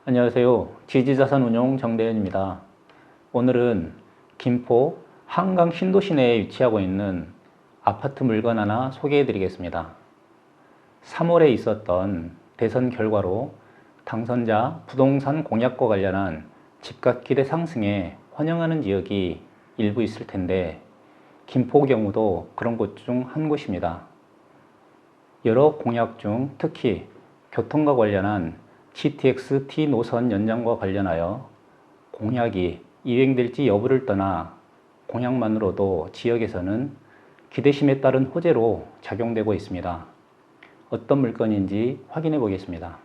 안녕하세요. 지지자산운용 정대현입니다. 오늘은 김포 한강 신도시 내에 위치하고 있는 아파트 물건 하나 소개해 드리겠습니다. 3월에 있었던 대선 결과로 당선자 부동산 공약과 관련한 집값 기대 상승에 환영하는 지역이 일부 있을 텐데 김포 경우도 그런 곳 중 한 곳입니다. 여러 공약 중 특히 교통과 관련한 GTX T 노선 연장과 관련하여 공약이 이행될지 여부를 떠나 공약만으로도 지역에서는 기대심에 따른 호재로 작용되고 있습니다. 어떤 물건인지 확인해 보겠습니다.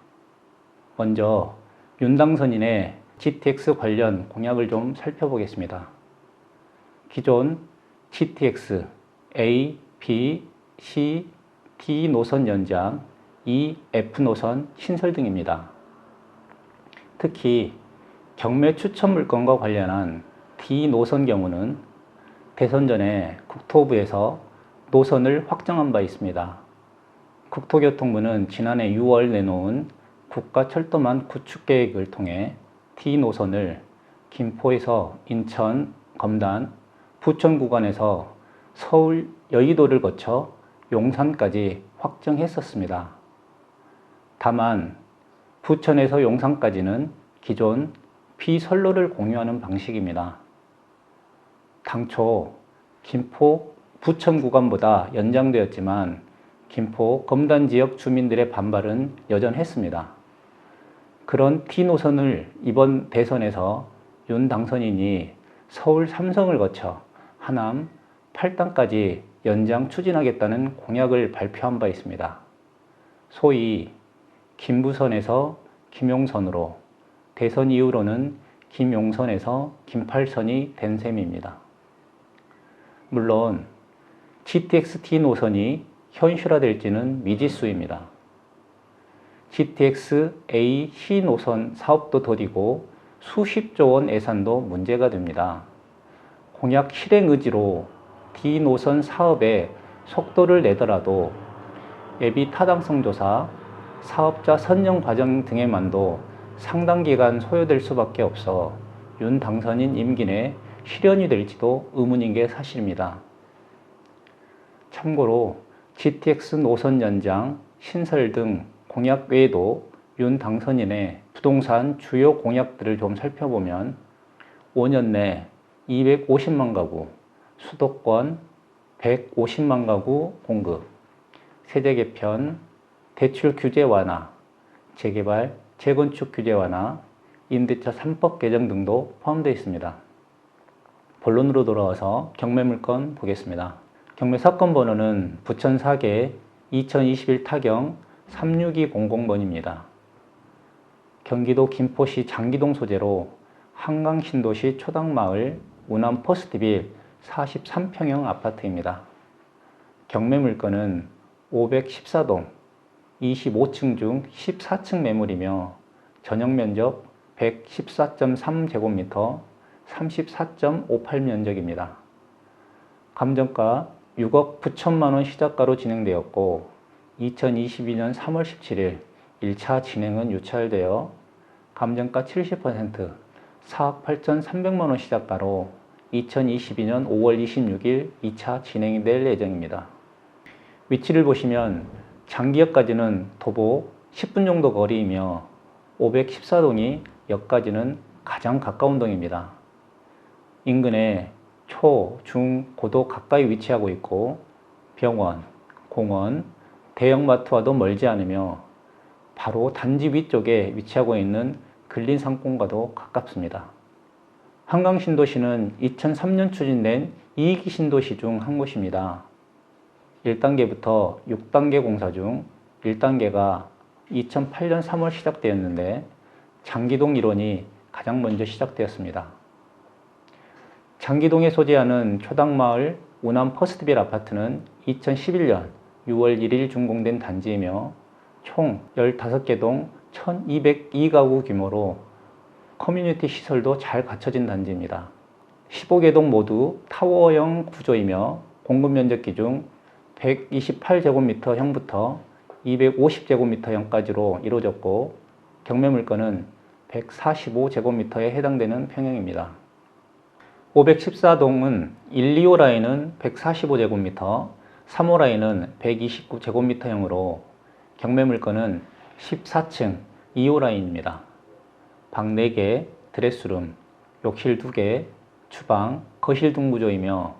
먼저 윤당선인의 GTX 관련 공약을 좀 살펴보겠습니다. 기존 GTX A, B, C, D 노선 연장, E, F 노선 신설 등입니다. 특히 경매 추천 물건과 관련한 D 노선 경우는 대선 전에 국토부에서 노선을 확정한 바 있습니다. 국토교통부는 지난해 6월 내놓은 국가철도망 구축계획을 통해 D 노선을 김포에서 인천, 검단, 부천 구간에서 서울, 여의도를 거쳐 용산까지 확정했었습니다. 다만 부천에서 용산까지는 기존 비선로를 공유하는 방식입니다. 당초 김포 부천 구간보다 연장되었지만 김포 검단 지역 주민들의 반발은 여전했습니다. 그런 T노선을 이번 대선에서 윤 당선인이 서울 삼성을 거쳐 하남 8단까지 연장 추진하겠다는 공약을 발표한 바 있습니다. 소위 김부선에서 김용선으로, 대선 이후로는 김용선에서 김팔선이 된 셈입니다. 물론 GTX-T 노선이 현실화될지는 미지수입니다. GTX-A, C 노선 사업도 더디고 수십조 원 예산도 문제가 됩니다. 공약 실행 의지로 D 노선 사업에 속도를 내더라도 예비 타당성 조사, 사업자 선정 과정 등에만도 상당 기간 소요될 수밖에 없어 윤 당선인 임기 내 실현이 될지도 의문인 게 사실입니다. 참고로 GTX 노선 연장, 신설 등 공약 외에도 윤 당선인의 부동산 주요 공약들을 좀 살펴보면 5년 내 250만 가구, 수도권 150만 가구 공급, 세대 개편, 대출 규제 완화, 재개발, 재건축 규제 완화, 임대차 3법 개정 등도 포함되어 있습니다. 본론으로 돌아와서 경매 물건 보겠습니다. 경매 사건 번호는 부천 4개 2021 타경 36200번입니다. 경기도 김포시 장기동 소재로 한강 신도시 초당마을 우남 퍼스트빌 43평형 아파트입니다. 경매 물건은 514동 25층 중 14층 매물이며 전용 면적 114.3제곱미터 34.58 면적입니다. 감정가 6억 9천만 원 시작가로 진행되었고 2022년 3월 17일 1차 진행은 유찰되어 감정가 70% 4억 8,300만 원 시작가로 2022년 5월 26일 2차 진행이 될 예정입니다. 위치를 보시면 장기역까지는 도보 10분 정도 거리이며 514동이 역까지는 가장 가까운 동입니다. 인근에 초, 중, 고도 가까이 위치하고 있고 병원, 공원, 대형마트와도 멀지 않으며 바로 단지 위쪽에 위치하고 있는 근린 상권과도 가깝습니다. 한강 신도시는 2003년 추진된 2기 신도시 중 한 곳입니다. 1단계부터 6단계 공사 중 1단계가 2008년 3월 시작되었는데 장기동 1원이 가장 먼저 시작되었습니다. 장기동에 소재하는 초당마을 우남 퍼스트빌 아파트는 2011년 6월 1일 준공된 단지이며 총 15개 동 1202가구 규모로 커뮤니티 시설도 잘 갖춰진 단지입니다. 15개 동 모두 타워형 구조이며 공급 면적 기준 128제곱미터형부터 250제곱미터형까지로 이루어졌고 경매 물건은 145제곱미터에 해당되는 평형입니다. 514동은 1, 2호 라인은 145제곱미터, 3호 라인은 129제곱미터형으로 경매 물건은 14층 2호 라인입니다. 방 4개, 드레스룸, 욕실 2개, 주방, 거실 등 구조이며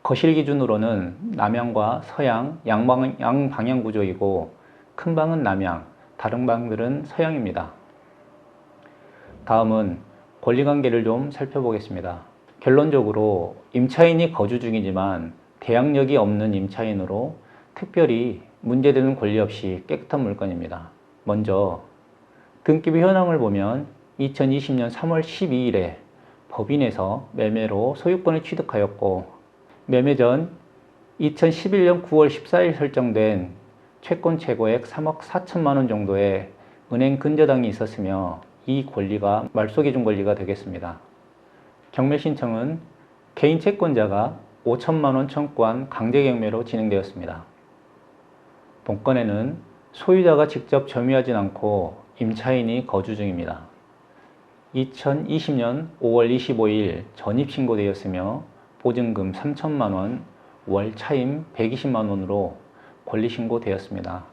거실 기준으로는 남향과 서양, 양방향 구조이고 큰 방은 남향, 다른 방들은 서양입니다. 다음은 권리관계를 좀 살펴보겠습니다. 결론적으로 임차인이 거주 중이지만 대항력이 없는 임차인으로 특별히 문제되는 권리 없이 깨끗한 물건입니다. 먼저 등기부 현황을 보면 2020년 3월 12일에 법인에서 매매로 소유권을 취득하였고 매매 전 2011년 9월 14일 설정된 채권 최고액 3억 4천만 원 정도의 은행 근저당이 있었으며 이 권리가 말소기준 권리가 되겠습니다. 경매 신청은 개인 채권자가 5천만 원 청구한 강제경매로 진행되었습니다. 본건에는 소유자가 직접 점유하진 않고 임차인이 거주 중입니다. 2020년 5월 25일 전입신고되었으며 보증금 3천만 원, 월 차임 120만 원으로 권리신고되었습니다.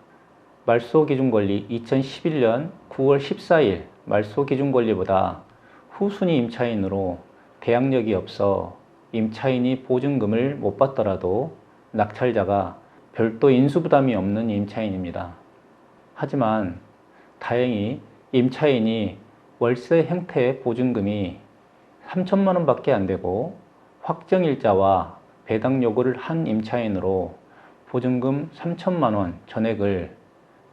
말소기준권리 2011년 9월 14일 말소기준권리보다 후순위 임차인으로 대항력이 없어 임차인이 보증금을 못 받더라도 낙찰자가 별도 인수부담이 없는 임차인입니다. 하지만 다행히 임차인이 월세 형태의 보증금이 3천만 원 밖에 안 되고 확정일자와 배당 요구를 한 임차인으로 보증금 3천만 원 전액을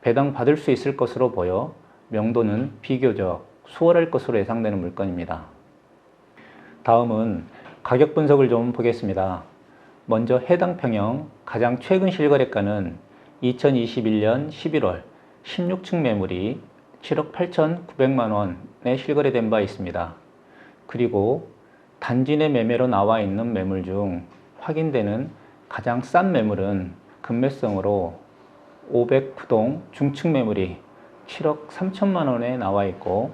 배당 받을 수 있을 것으로 보여 명도는 비교적 수월할 것으로 예상되는 물건입니다. 다음은 가격 분석을 좀 보겠습니다. 먼저 해당 평형 가장 최근 실거래가는 2021년 11월 16층 매물이 7억 8,900만 원에 실거래된 바 있습니다. 그리고 단지 내 매매로 나와 있는 매물 중 확인되는 가장 싼 매물은 급매성으로 509동 중층 매물이 7억 3천만 원에 나와 있고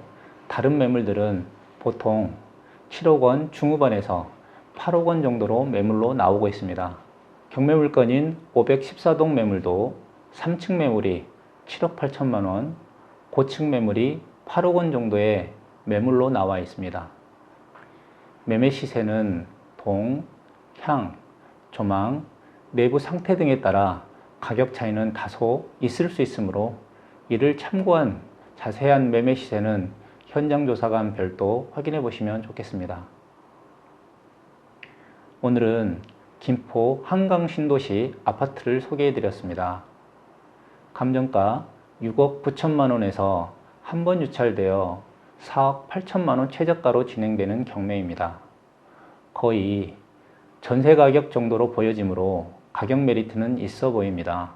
다른 매물들은 보통 7억 원 중후반에서 8억 원 정도로 매물로 나오고 있습니다. 경매 물건인 514동 매물도 3층 매물이 7억 8천만 원, 고층 매물이 8억 원 정도의 매물로 나와 있습니다. 매매 시세는 동, 향, 조망, 내부 상태 등에 따라 가격 차이는 다소 있을 수 있으므로 이를 참고한 자세한 매매 시세는 현장 조사관 별도 확인해 보시면 좋겠습니다. 오늘은 김포 한강 신도시 아파트를 소개해 드렸습니다. 감정가 6억 9천만 원에서 한 번 유찰되어 4억 8천만 원 최저가로 진행되는 경매입니다. 거의 전세 가격 정도로 보여지므로 가격 메리트는 있어 보입니다.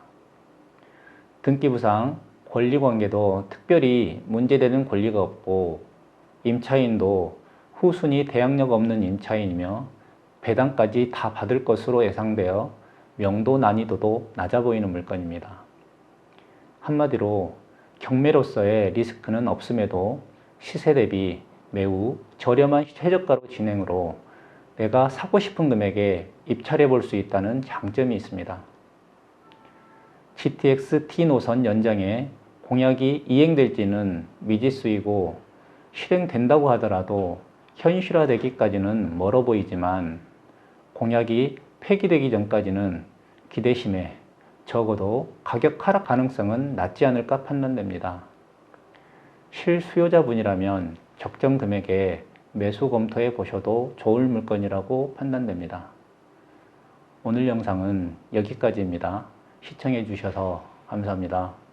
등기부상 권리관계도 특별히 문제되는 권리가 없고 임차인도 후순위 대항력 없는 임차인이며 배당까지 다 받을 것으로 예상되어 명도 난이도도 낮아 보이는 물건입니다. 한마디로 경매로서의 리스크는 없음에도 시세 대비 매우 저렴한 최저가로 진행으로 내가 사고 싶은 금액에 입찰해 볼 수 있다는 장점이 있습니다. GTX T 노선 연장에 공약이 이행될지는 미지수이고 실행된다고 하더라도 현실화되기까지는 멀어 보이지만 공약이 폐기되기 전까지는 기대심에 적어도 가격 하락 가능성은 낮지 않을까 판단됩니다. 실수요자분이라면 적정 금액에 매수 검토해 보셔도 좋을 물건이라고 판단됩니다. 오늘 영상은 여기까지입니다. 시청해 주셔서 감사합니다.